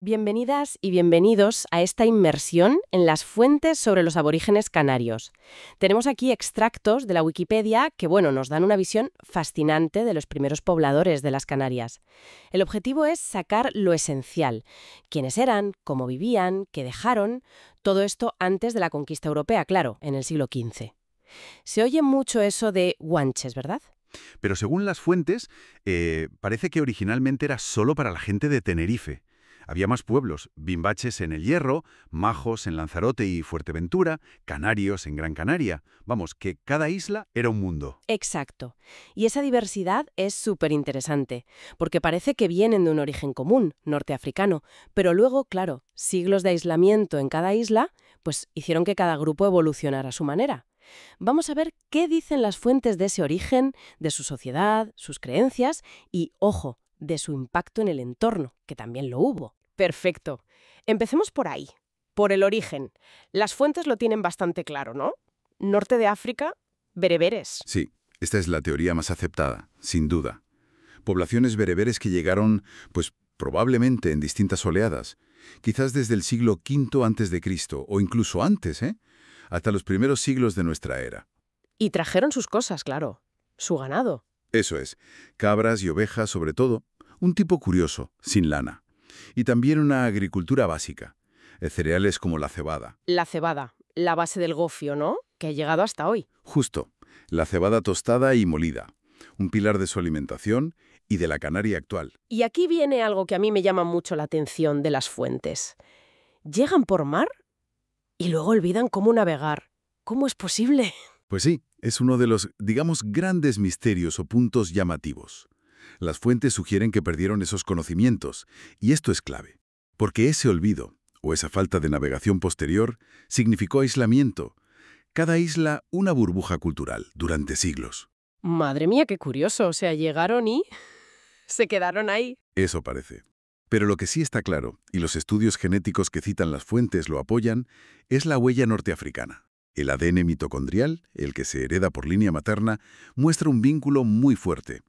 Bienvenidas y bienvenidos a esta inmersión en las fuentes sobre los aborígenes canarios. Tenemos aquí extractos de la Wikipedia que, nos dan una visión fascinante de los primeros pobladores de las Canarias. El objetivo es sacar lo esencial: quiénes eran, cómo vivían, qué dejaron, todo esto antes de la conquista europea, claro, en el siglo XV. Se oye mucho eso de guanches, ¿verdad? Pero según las fuentes, parece que originalmente era solo para la gente de Tenerife. Había más pueblos: Bimbaches en El Hierro, Majos en Lanzarote y Fuerteventura, Canarios en Gran Canaria. Vamos, que cada isla era un mundo. Exacto. Y esa diversidad es súper interesante, porque parece que vienen de un origen común, norteafricano, pero luego, claro, siglos de aislamiento en cada isla, pues hicieron que cada grupo evolucionara a su manera. Vamos a ver qué dicen las fuentes de ese origen, de su sociedad, sus creencias y, ojo, de su impacto en el entorno, que también lo hubo. Perfecto. Empecemos por ahí, por el origen. Las fuentes lo tienen bastante claro, ¿no? Norte de África, bereberes. Sí, esta es la teoría más aceptada, sin duda. Poblaciones bereberes que llegaron, pues probablemente en distintas oleadas, quizás desde el siglo V antes de Cristo, o incluso antes, hasta los primeros siglos de nuestra era. Y trajeron sus cosas, claro. Su ganado. Eso es, cabras y ovejas sobre todo, un tipo curioso, sin lana. Y también una agricultura básica, cereales como la cebada. La cebada, la base del gofio, ¿no? Que ha llegado hasta hoy. Justo, la cebada tostada y molida, un pilar de su alimentación y de la Canaria actual. Y aquí viene algo que a mí me llama mucho la atención de las fuentes. Llegan por mar y luego olvidan cómo navegar. ¿Cómo es posible? Pues sí, es uno de los, digamos, grandes misterios o puntos llamativos. Las fuentes sugieren que perdieron esos conocimientos, y esto es clave, porque ese olvido, o esa falta de navegación posterior, significó aislamiento. Cada isla una burbuja cultural durante siglos. Madre mía, qué curioso. O sea, llegaron y se quedaron ahí. Eso parece. Pero lo que sí está claro, y los estudios genéticos que citan las fuentes lo apoyan, es la huella norteafricana. El ADN mitocondrial, el que se hereda por línea materna, muestra un vínculo muy fuerte.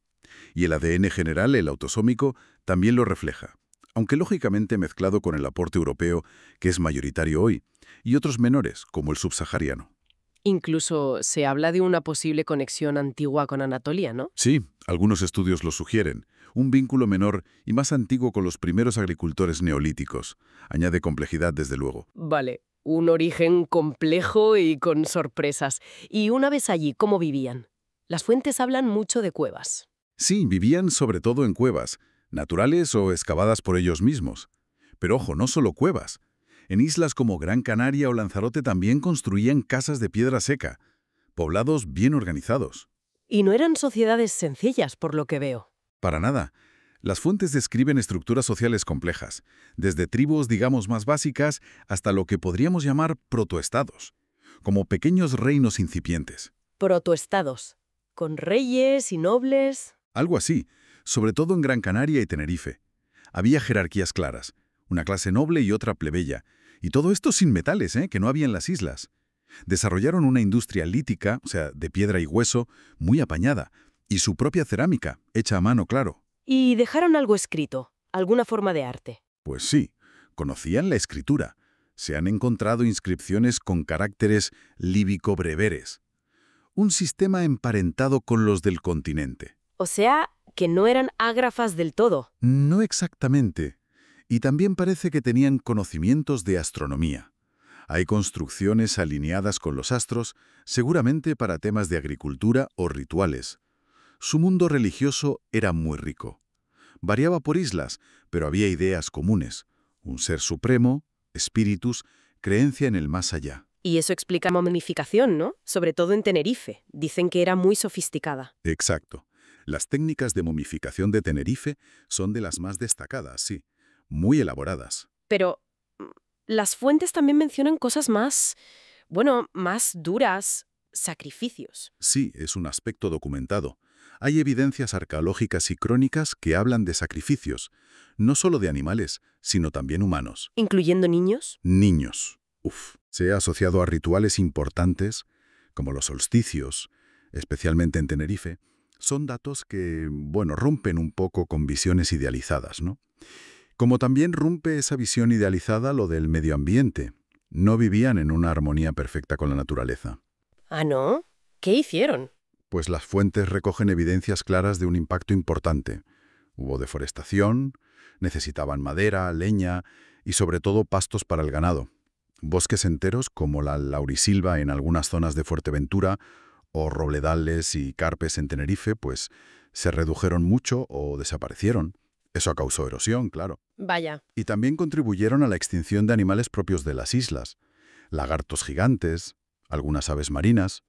Y el ADN general, el autosómico, también lo refleja, aunque lógicamente mezclado con el aporte europeo, que es mayoritario hoy, y otros menores, como el subsahariano. Incluso se habla de una posible conexión antigua con Anatolia, ¿no? Sí, algunos estudios lo sugieren. Un vínculo menor y más antiguo con los primeros agricultores neolíticos. Añade complejidad, desde luego. Vale, un origen complejo y con sorpresas. Y una vez allí, ¿cómo vivían? Las fuentes hablan mucho de cuevas. Sí, vivían sobre todo en cuevas, naturales o excavadas por ellos mismos. Pero ojo, no solo cuevas. En islas como Gran Canaria o Lanzarote también construían casas de piedra seca, poblados bien organizados. Y no eran sociedades sencillas, por lo que veo. Para nada. Las fuentes describen estructuras sociales complejas, desde tribus, digamos, más básicas hasta lo que podríamos llamar protoestados, como pequeños reinos incipientes. Protoestados, con reyes y nobles. Algo así, sobre todo en Gran Canaria y Tenerife. Había jerarquías claras, una clase noble y otra plebeya, y todo esto sin metales, que no había en las islas. Desarrollaron una industria lítica, o sea, de piedra y hueso, muy apañada, y su propia cerámica, hecha a mano, claro. Y dejaron algo escrito, alguna forma de arte. Pues sí, conocían la escritura. Se han encontrado inscripciones con caracteres líbico-breveres, un sistema emparentado con los del continente. O sea, que no eran ágrafas del todo. No exactamente. Y también parece que tenían conocimientos de astronomía. Hay construcciones alineadas con los astros, seguramente para temas de agricultura o rituales. Su mundo religioso era muy rico. Variaba por islas, pero había ideas comunes: un ser supremo, espíritus, creencia en el más allá. Y eso explica la momificación, ¿no? Sobre todo en Tenerife. Dicen que era muy sofisticada. Exacto. Las técnicas de momificación de Tenerife son de las más destacadas, sí, muy elaboradas. Pero las fuentes también mencionan cosas más, más duras, sacrificios. Sí, es un aspecto documentado. Hay evidencias arqueológicas y crónicas que hablan de sacrificios, no solo de animales, sino también humanos. ¿Incluyendo niños? Niños. Se ha asociado a rituales importantes, como los solsticios, especialmente en Tenerife. Son datos que, rompen un poco con visiones idealizadas, ¿no? Como también rompe esa visión idealizada lo del medio ambiente. No vivían en una armonía perfecta con la naturaleza. ¿Ah, no? ¿Qué hicieron? Pues las fuentes recogen evidencias claras de un impacto importante. Hubo deforestación, necesitaban madera, leña y sobre todo pastos para el ganado. Bosques enteros como la laurisilva en algunas zonas de Fuerteventura o robledales y carpes en Tenerife, pues se redujeron mucho o desaparecieron. Eso causó erosión, claro. Vaya. Y también contribuyeron a la extinción de animales propios de las islas. Lagartos gigantes, algunas aves marinas.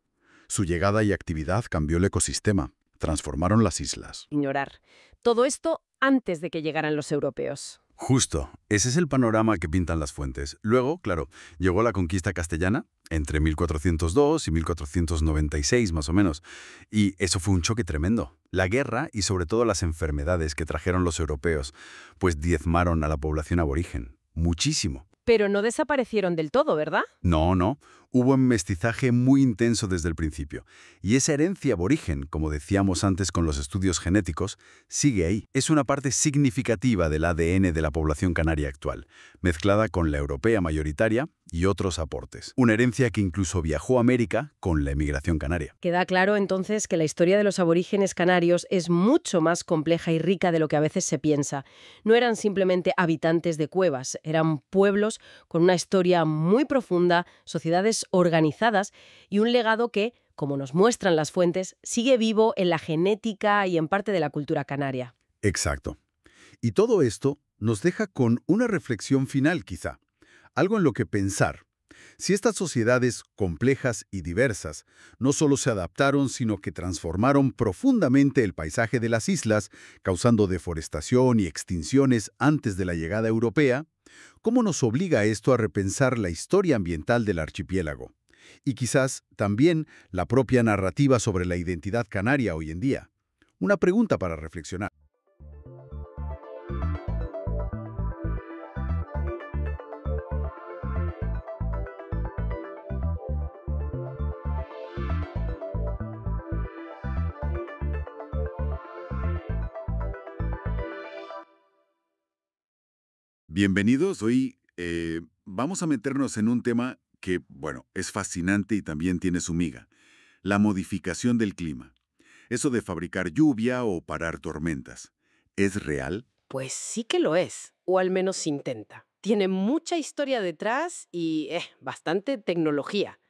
Su llegada y actividad cambió el ecosistema, transformaron las islas. Ignorar. Todo esto antes de que llegaran los europeos. Justo, ese es el panorama que pintan las fuentes. Luego, claro, llegó la conquista castellana, entre 1402 y 1496 más o menos, y eso fue un choque tremendo. La guerra y sobre todo las enfermedades que trajeron los europeos, pues diezmaron a la población aborigen. Muchísimo. Pero no desaparecieron del todo, ¿verdad? No, no. Hubo un mestizaje muy intenso desde el principio. Y esa herencia aborigen, como decíamos antes con los estudios genéticos, sigue ahí. Es una parte significativa del ADN de la población canaria actual, mezclada con la europea mayoritaria y otros aportes. Una herencia que incluso viajó a América con la emigración canaria. Queda claro entonces que la historia de los aborígenes canarios es mucho más compleja y rica de lo que a veces se piensa. No eran simplemente habitantes de cuevas, eran pueblos con una historia muy profunda, sociedades organizadas y un legado que, como nos muestran las fuentes, sigue vivo en la genética y en parte de la cultura canaria. Exacto. Y todo esto nos deja con una reflexión final, quizá. Algo en lo que pensar. Si estas sociedades complejas y diversas no solo se adaptaron, sino que transformaron profundamente el paisaje de las islas, causando deforestación y extinciones antes de la llegada europea, ¿cómo nos obliga esto a repensar la historia ambiental del archipiélago? Y quizás también la propia narrativa sobre la identidad canaria hoy en día. Una pregunta para reflexionar. Bienvenidos. Hoy vamos a meternos en un tema que, bueno, es fascinante y también tiene su miga. La modificación del clima. Eso de fabricar lluvia o parar tormentas. ¿Es real? Pues sí que lo es, o al menos se intenta. Tiene mucha historia detrás y bastante tecnología.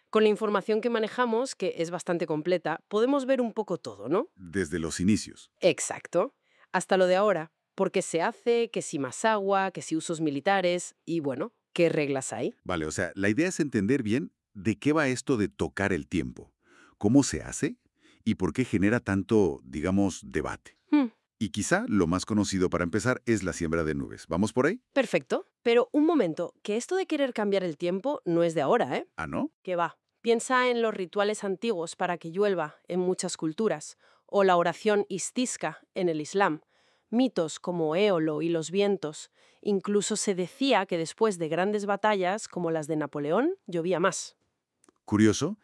Con la información que manejamos, que es bastante completa, podemos ver un poco todo, ¿no? Desde los inicios. Exacto. Hasta lo de ahora. ¿Por qué se hace? ¿Que si más agua? ¿Que si usos militares? Y bueno, ¿qué reglas hay? Vale, o sea, la idea es entender bien de qué va esto de tocar el tiempo. ¿Cómo se hace? ¿Y por qué genera tanto, digamos, debate? Y quizá lo más conocido para empezar es la siembra de nubes. ¿Vamos por ahí? Perfecto. Pero un momento, que esto de querer cambiar el tiempo no es de ahora, ¿eh? ¿Ah, no? ¿Qué va? Piensa en los rituales antiguos para que llueva en muchas culturas, o la oración istisca en el Islam. Mitos como Éolo y los vientos. Incluso se decía que después de grandes batallas, como las de Napoleón, llovía más. Curioso.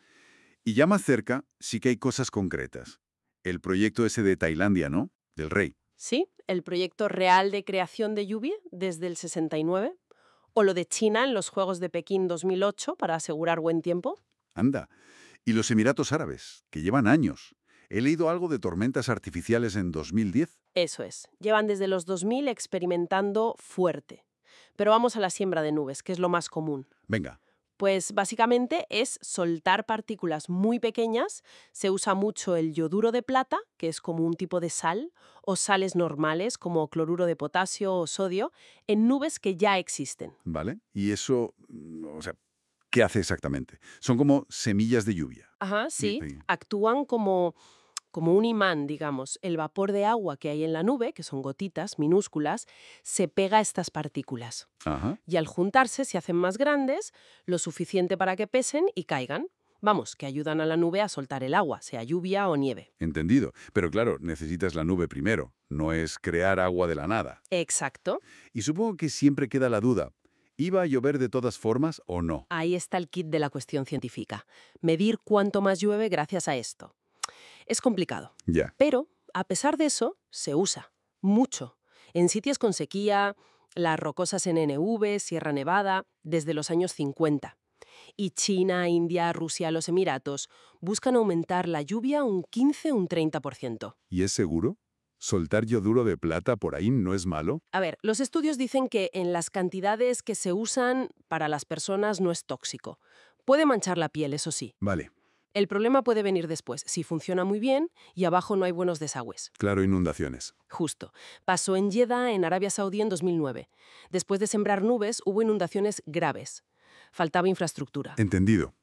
Y ya más cerca sí que hay cosas concretas. El proyecto ese de Tailandia, ¿no? Del rey. Sí, el proyecto real de creación de lluvia desde el 69, o lo de China en los Juegos de Pekín 2008 para asegurar buen tiempo. Anda. Y los Emiratos Árabes, que llevan años. He leído algo de tormentas artificiales en 2010. Eso es, llevan desde los 2000 experimentando fuerte. Pero vamos a la siembra de nubes, que es lo más común. Venga. Pues básicamente es soltar partículas muy pequeñas, se usa mucho el yoduro de plata, que es como un tipo de sal, o sales normales como cloruro de potasio o sodio, en nubes que ya existen. ¿Vale? Y eso, o sea, ¿qué hace exactamente? Son como semillas de lluvia. Ajá, sí, Sí. actúan como un imán, digamos. El vapor de agua que hay en la nube, que son gotitas minúsculas, se pega a estas partículas. Ajá. Y al juntarse se hacen más grandes, lo suficiente para que pesen y caigan. Vamos, que ayudan a la nube a soltar el agua, sea lluvia o nieve. Entendido. Pero claro, necesitas la nube primero. No es crear agua de la nada. Exacto. Y supongo que siempre queda la duda. ¿Iba a llover de todas formas o no? Ahí está el kit de la cuestión científica. Medir cuánto más llueve gracias a esto. Es complicado. Ya. Pero, a pesar de eso, se usa. Mucho. En sitios con sequía, las rocosas NNV, Sierra Nevada, desde los años 50. Y China, India, Rusia, los Emiratos buscan aumentar la lluvia un 15 o un 30%. ¿Y es seguro? ¿Soltar yoduro de plata por ahí no es malo? A ver, los estudios dicen que en las cantidades que se usan para las personas no es tóxico. Puede manchar la piel, eso sí. Vale, El problema puede venir después, si funciona muy bien y abajo no hay buenos desagües. claro, inundaciones. Justo. Pasó en Jeddah, en Arabia Saudí, en 2009. Después de sembrar nubes, hubo inundaciones graves. Faltaba infraestructura. Entendido.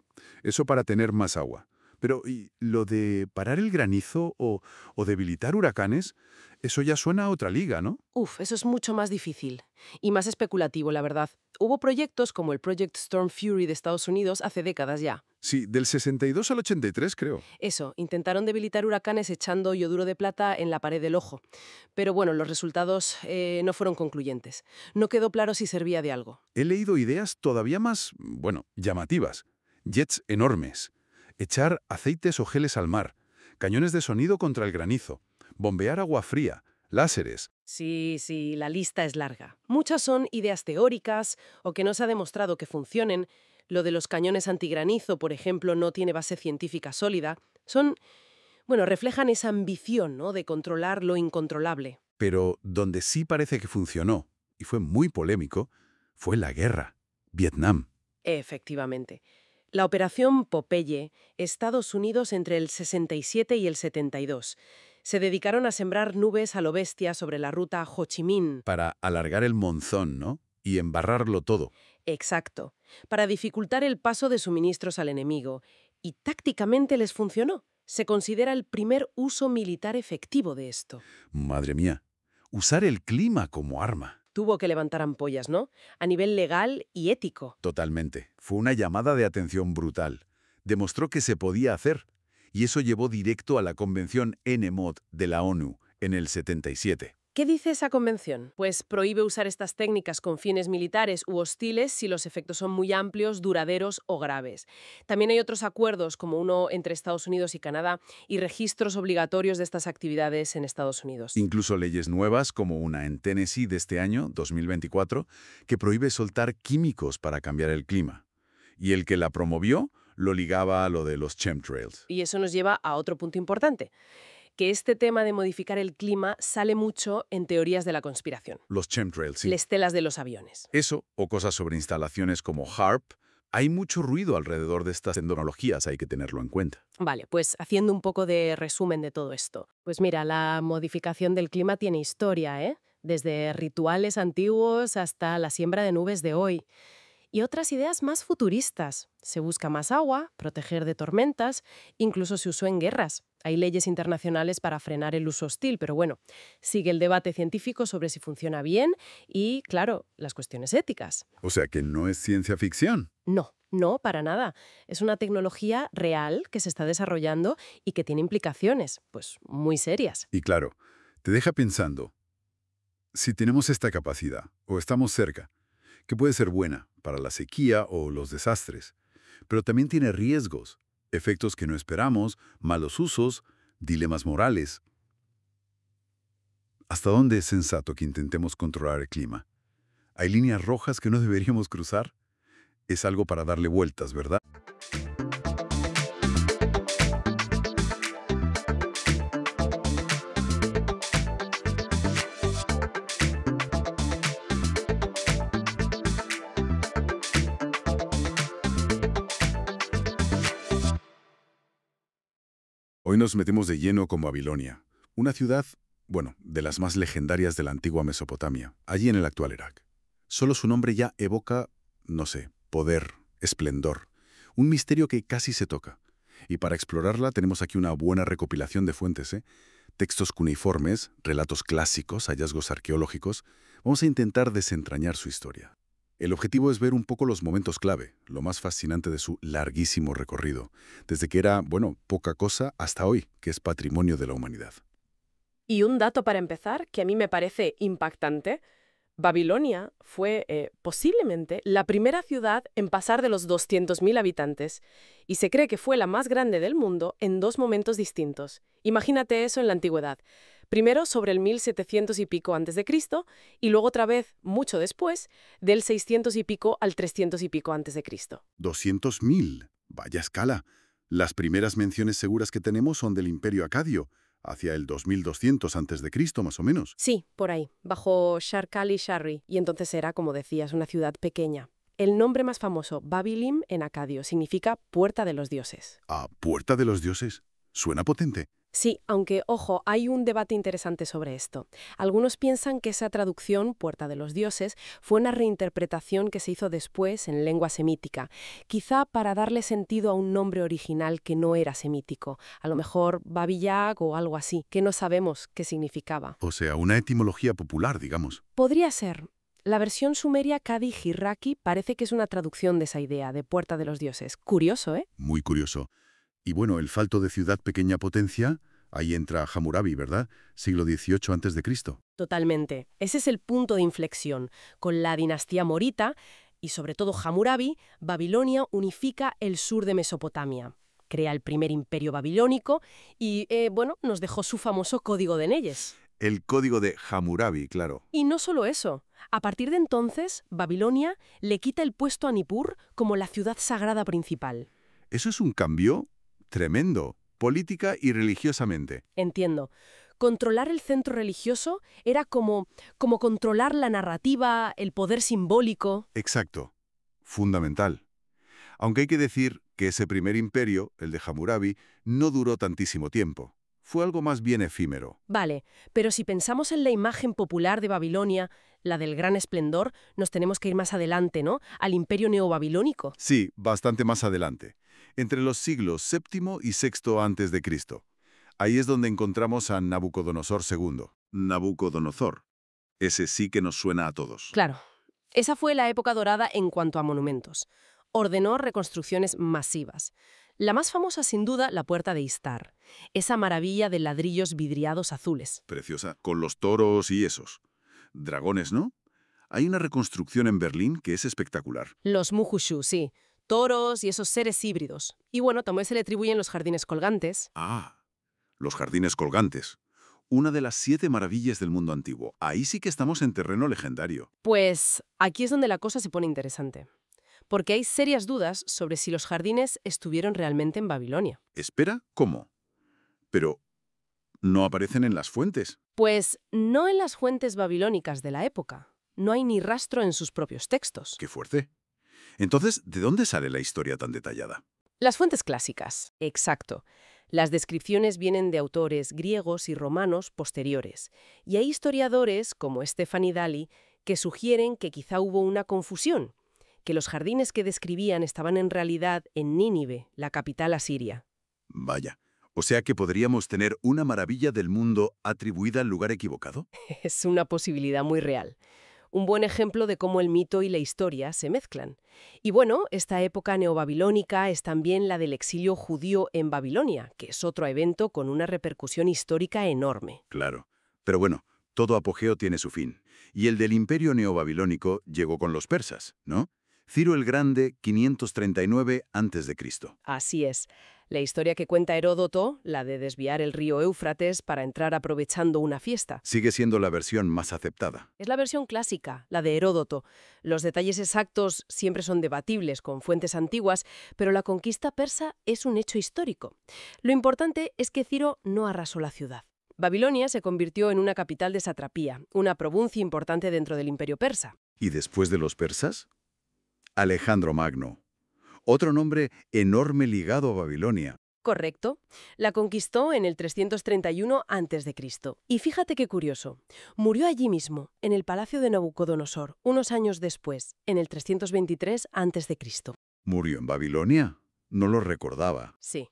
Eso para tener más agua. Pero, ¿y lo de parar el granizo o debilitar huracanes? Eso ya suena a otra liga, ¿no? Uf, eso es mucho más difícil. Y más especulativo, la verdad. Hubo proyectos como el Project Storm Fury de Estados Unidos hace décadas ya. Sí, del 62 al 83, creo. Eso, intentaron debilitar huracanes echando yoduro de plata en la pared del ojo. Pero bueno, los resultados no fueron concluyentes. No quedó claro si servía de algo. He leído ideas todavía más, bueno, llamativas. Jets enormes. Echar aceites o geles al mar. Cañones de sonido contra el granizo. Bombear agua fría. Láseres. Sí, la lista es larga. Muchas son ideas teóricas o que no se ha demostrado que funcionen. Lo de los cañones antigranizo, por ejemplo, no tiene base científica sólida. Reflejan esa ambición, ¿no?, de controlar lo incontrolable. Pero donde sí parece que funcionó, y fue muy polémico, fue la guerra. Vietnam. Efectivamente. La operación Popeye, Estados Unidos entre el 67 y el 72. Se dedicaron a sembrar nubes a lo bestia sobre la ruta Ho Chi Minh. Para alargar el monzón, ¿no? Y embarrarlo todo. Exacto. Para dificultar el paso de suministros al enemigo. Y tácticamente les funcionó. Se considera el primer uso militar efectivo de esto. Madre mía. Usar el clima como arma. Tuvo que levantar ampollas, ¿no? A nivel legal y ético. Totalmente. Fue una llamada de atención brutal. Demostró que se podía hacer. Y eso llevó directo a la Convención NMOD de la ONU en el 77. ¿Qué dice esa convención? Pues prohíbe usar estas técnicas con fines militares u hostiles si los efectos son muy amplios, duraderos o graves. También hay otros acuerdos, como uno entre Estados Unidos y Canadá, y registros obligatorios de estas actividades en Estados Unidos. Incluso leyes nuevas, como una en Tennessee de este año, 2024, que prohíbe soltar químicos para cambiar el clima. Y el que la promovió lo ligaba a lo de los chemtrails. Y eso nos lleva a otro punto importante, que este tema de modificar el clima sale mucho en teorías de la conspiración. Los chemtrails, sí. Las telas de los aviones. Eso, o cosas sobre instalaciones como HAARP, hay mucho ruido alrededor de estas tecnologías, hay que tenerlo en cuenta. Vale, pues haciendo un poco de resumen de todo esto. Pues mira, la modificación del clima tiene historia, ¿eh? Desde rituales antiguos hasta la siembra de nubes de hoy. Y otras ideas más futuristas. Se busca más agua, proteger de tormentas, incluso se usó en guerras. Hay leyes internacionales para frenar el uso hostil, pero bueno, sigue el debate científico sobre si funciona bien y, claro, las cuestiones éticas. O sea que no es ciencia ficción. No, para nada. Es una tecnología real que se está desarrollando y que tiene implicaciones, pues, muy serias. Y claro, te deja pensando, si tenemos esta capacidad, o estamos cerca, que puede ser buena para la sequía o los desastres, pero también tiene riesgos, efectos que no esperamos, malos usos, dilemas morales. ¿Hasta dónde es sensato que intentemos controlar el clima? ¿Hay líneas rojas que no deberíamos cruzar? Es algo para darle vueltas, ¿verdad? Hoy nos metemos de lleno con Babilonia, una ciudad, de las más legendarias de la antigua Mesopotamia, allí en el actual Irak. Solo su nombre ya evoca, poder, esplendor, un misterio que casi se toca. Y para explorarla tenemos aquí una buena recopilación de fuentes, textos cuneiformes, relatos clásicos, hallazgos arqueológicos. Vamos a intentar desentrañar su historia. El objetivo es ver un poco los momentos clave, lo más fascinante de su larguísimo recorrido, desde que era, poca cosa hasta hoy, que es patrimonio de la humanidad. Y un dato para empezar, que a mí me parece impactante: Babilonia fue posiblemente la primera ciudad en pasar de los 200.000 habitantes y se cree que fue la más grande del mundo en dos momentos distintos. Imagínate eso en la antigüedad. Primero sobre el 1700 y pico antes de Cristo y luego otra vez, mucho después, del 600 y pico al 300 y pico antes de Cristo. 200.000. Vaya escala. Las primeras menciones seguras que tenemos son del Imperio Acadio, hacia el 2200 a.C., más o menos. Sí, por ahí, bajo Sharkali-Sharri, y entonces era, como decías, una ciudad pequeña. El nombre más famoso, Babilim, en acadio, significa Puerta de los Dioses. ¿A Puerta de los Dioses? Suena potente. Sí, aunque, ojo, hay un debate interesante sobre esto. Algunos piensan que esa traducción, Puerta de los Dioses, fue una reinterpretación que se hizo después en lengua semítica, quizá para darle sentido a un nombre original que no era semítico, a lo mejor Babillag o algo así, que no sabemos qué significaba. O sea, una etimología popular, digamos. Podría ser. La versión sumeria Kadi Hirraki parece que es una traducción de esa idea, de Puerta de los Dioses. Curioso, ¿eh? Muy curioso. Y bueno, el falto de ciudad pequeña potencia, ahí entra Hammurabi, ¿verdad? Siglo XVIII a.C. Totalmente. Ese es el punto de inflexión. Con la dinastía morita, y sobre todo Hammurabi, Babilonia unifica el sur de Mesopotamia. Crea el primer imperio babilónico y, nos dejó su famoso Código de Neyes. El código de Hammurabi, claro. Y no solo eso. A partir de entonces, Babilonia le quita el puesto a Nippur como la ciudad sagrada principal. Eso es un cambio tremendo, política y religiosamente. Entiendo. Controlar el centro religioso era como controlar la narrativa, el poder simbólico. Exacto. Fundamental. Aunque hay que decir que ese primer imperio, el de Hammurabi, no duró tantísimo tiempo. Fue algo más bien efímero. Vale, pero si pensamos en la imagen popular de Babilonia, la del gran esplendor, nos tenemos que ir más adelante, ¿no? Al imperio neobabilónico. Sí, bastante más adelante. Entre los siglos VII y VI antes de Cristo. Ahí es donde encontramos a Nabucodonosor II. Nabucodonosor. Ese sí que nos suena a todos. Claro, esa fue la época dorada en cuanto a monumentos. Ordenó reconstrucciones masivas. La más famosa, sin duda, la Puerta de Istar, esa maravilla de ladrillos vidriados azules. Preciosa, con los toros y esos. Dragones, ¿no? Hay una reconstrucción en Berlín que es espectacular. Los Muhushu, sí, toros y esos seres híbridos. Y bueno, también se le atribuyen los jardines colgantes. Ah, los jardines colgantes. Una de las 7 maravillas del mundo antiguo. Ahí sí que estamos en terreno legendario. Pues aquí es donde la cosa se pone interesante. Porque hay serias dudas sobre si los jardines estuvieron realmente en Babilonia. Espera, ¿cómo? Pero no aparecen en las fuentes. Pues no en las fuentes babilónicas de la época. No hay ni rastro en sus propios textos. ¡Qué fuerte! Entonces, ¿de dónde sale la historia tan detallada? Las fuentes clásicas, exacto. Las descripciones vienen de autores griegos y romanos posteriores. Y hay historiadores, como Stefani Dali, que sugieren que quizá hubo una confusión, que los jardines que describían estaban en realidad en Nínive, la capital asiria. Vaya. O sea que podríamos tener una maravilla del mundo atribuida al lugar equivocado. Es una posibilidad muy real. Un buen ejemplo de cómo el mito y la historia se mezclan. Y bueno, esta época neobabilónica es también la del exilio judío en Babilonia, que es otro evento con una repercusión histórica enorme. Claro. Pero bueno, todo apogeo tiene su fin. Y el del imperio neobabilónico llegó con los persas, ¿no? Ciro el Grande, 539 a.C. Así es. La historia que cuenta Heródoto, la de desviar el río Éufrates para entrar aprovechando una fiesta. Sigue siendo la versión más aceptada. Es la versión clásica, la de Heródoto. Los detalles exactos siempre son debatibles con fuentes antiguas, pero la conquista persa es un hecho histórico. Lo importante es que Ciro no arrasó la ciudad. Babilonia se convirtió en una capital de satrapía, una provincia importante dentro del imperio persa. ¿Y después de los persas? Alejandro Magno. Otro nombre enorme ligado a Babilonia. Correcto. La conquistó en el 331 a.C. Y fíjate qué curioso. Murió allí mismo, en el palacio de Nabucodonosor, unos años después, en el 323 a.C. ¿Murió en Babilonia? No lo recordaba. Sí.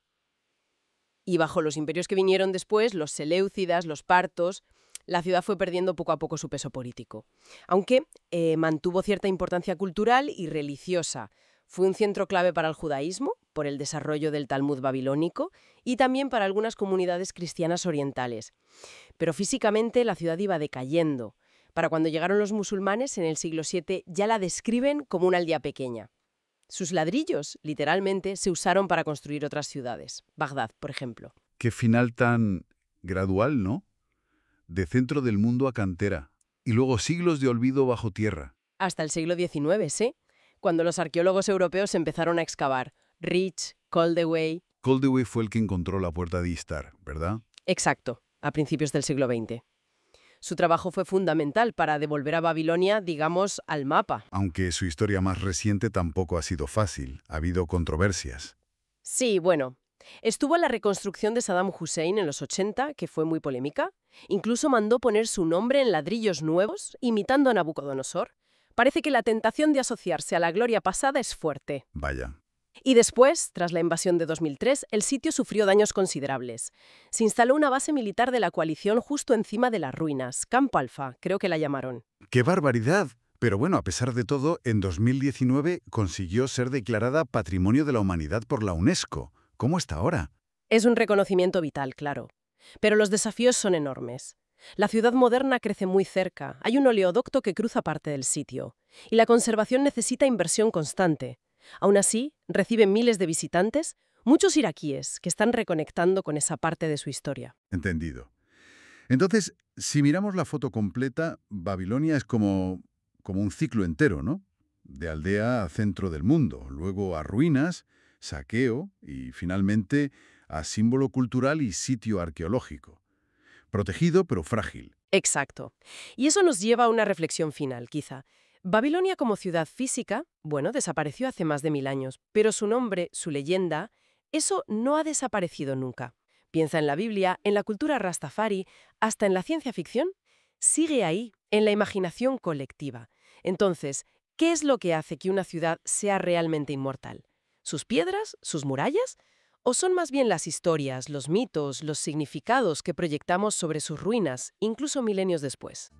Y bajo los imperios que vinieron después, los seleucidas, los partos, la ciudad fue perdiendo poco a poco su peso político. Aunque mantuvo cierta importancia cultural y religiosa. Fue un centro clave para el judaísmo, por el desarrollo del Talmud babilónico, y también para algunas comunidades cristianas orientales. Pero físicamente la ciudad iba decayendo. Para cuando llegaron los musulmanes en el siglo VII ya la describen como una aldea pequeña. Sus ladrillos, literalmente, se usaron para construir otras ciudades. Bagdad, por ejemplo. Qué final tan gradual, ¿no? de centro del mundo a cantera, y luego siglos de olvido bajo tierra. Hasta el siglo XIX, sí, cuando los arqueólogos europeos empezaron a excavar. Rich, Coldaway. Coldaway fue el que encontró la puerta de Istar, ¿verdad? Exacto, a principios del siglo XX. Su trabajo fue fundamental para devolver a Babilonia, digamos, al mapa. Aunque su historia más reciente tampoco ha sido fácil, ha habido controversias. Sí, bueno. Estuvo la reconstrucción de Saddam Hussein en los 80, que fue muy polémica. Incluso mandó poner su nombre en ladrillos nuevos, imitando a Nabucodonosor. Parece que la tentación de asociarse a la gloria pasada es fuerte. Vaya. Y después, tras la invasión de 2003, el sitio sufrió daños considerables. Se instaló una base militar de la coalición justo encima de las ruinas, Campo Alfa, creo que la llamaron. ¡Qué barbaridad! Pero bueno, a pesar de todo, en 2019 consiguió ser declarada Patrimonio de la Humanidad por la UNESCO. ¿Cómo está ahora? Es un reconocimiento vital, claro. Pero los desafíos son enormes. La ciudad moderna crece muy cerca, hay un oleoducto que cruza parte del sitio, y la conservación necesita inversión constante. Aún así, recibe miles de visitantes, muchos iraquíes, que están reconectando con esa parte de su historia. Entendido. Entonces, si miramos la foto completa, Babilonia es como un ciclo entero, ¿no? De aldea a centro del mundo, luego a ruinas, saqueo y finalmente a símbolo cultural y sitio arqueológico. Protegido pero frágil. Exacto. Y eso nos lleva a una reflexión final, quizá. Babilonia como ciudad física, bueno, desapareció hace más de 1000 años, pero su nombre, su leyenda, eso no ha desaparecido nunca. Piensa en la Biblia, en la cultura rastafari, hasta en la ciencia ficción. Sigue ahí, en la imaginación colectiva. Entonces, ¿qué es lo que hace que una ciudad sea realmente inmortal? ¿Sus piedras? ¿Sus murallas? ¿O son más bien las historias, los mitos, los significados que proyectamos sobre sus ruinas, incluso milenios después?